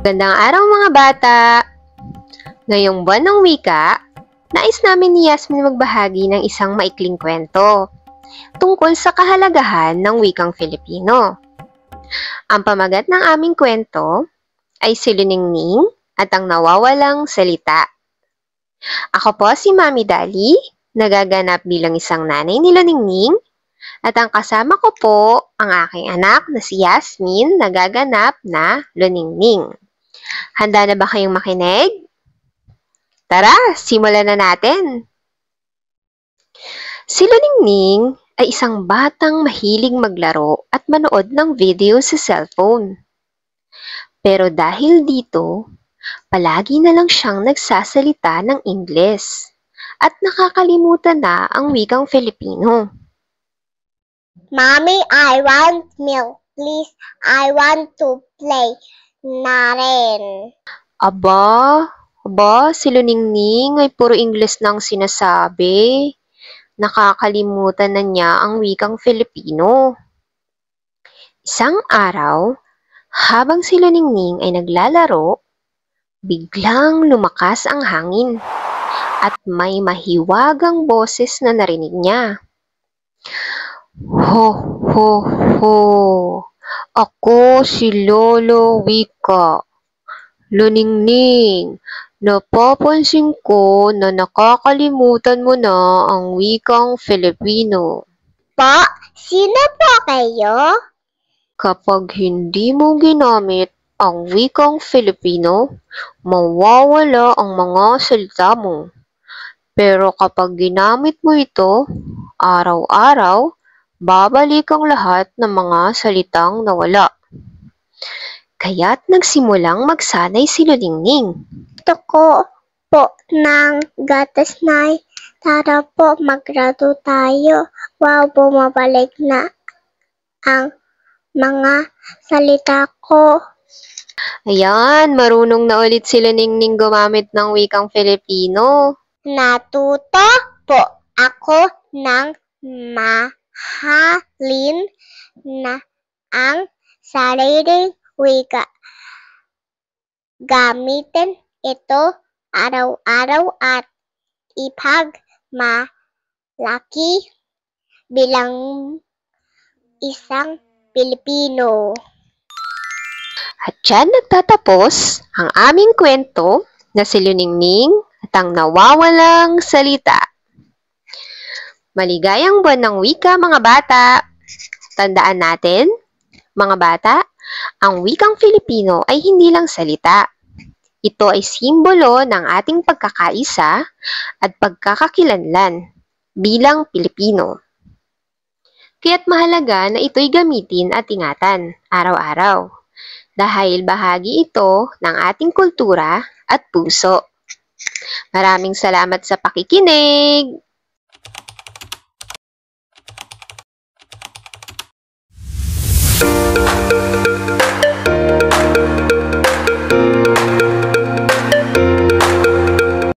Magandang araw mga bata! Ngayong buwan ng wika, nais namin ni Yasmin magbahagi ng isang maikling kwento tungkol sa kahalagahan ng wikang Filipino. Ang pamagat ng aming kwento ay si Luningning at ang nawawalang salita. Ako po si Mami Dali, nagaganap bilang isang nanay ni Luningning, at ang kasama ko po ang aking anak na si Yasmin, nagaganap na Luningning. Handa na ba kayong makinig? Tara, simulan na natin! Si Luningning ay isang batang mahilig maglaro at manood ng video sa cellphone. Pero dahil dito, palagi na lang siyang nagsasalita ng Ingles at nakakalimutan na ang wikang Filipino. Mommy, I want milk. Please, I want to play na rin. Aba, si Luningning ay puro Ingles nang sinasabi. Nakakalimutan na niya ang wikang Filipino. Isang araw, habang si Luningning ay naglalaro, biglang lumakas ang hangin at may mahiwagang boses na narinig niya. Ho, ho, ho! Ako si Lolo Wika. Luningning, napapansin ko na nakakalimutan mo na ang wikang Filipino. Po, sino po kayo? Kapag hindi mo ginamit ang wikang Filipino, mawawala ang mga salita mo. Pero kapag ginamit mo ito, araw-araw, babalik ang lahat ng mga salitang nawala. Kaya't nagsimulang magsanay si Luningning. Gusto ko po ng gatas na. Tara po, maglaro tayo. Wow, bumabalik na ang mga salita ko. Ayan, marunong na ulit si Luningning gumamit ng wikang Filipino. Natuto po ako ng mahalin na ang sariling wika. Gamitin ito araw-araw at ipagmalaki bilang isang Pilipino. At dyan nagtatapos ang aming kwento na si Luningning at ang nawawalang salita. Maligayang buwan ng wika mga bata! Tandaan natin, mga bata, ang wikang Filipino ay hindi lang salita. Ito ay simbolo ng ating pagkakaisa at pagkakakilanlan bilang Pilipino. Kaya't mahalaga na ito'y gamitin at ingatan araw-araw dahil bahagi ito ng ating kultura at puso. Maraming salamat sa pakikinig!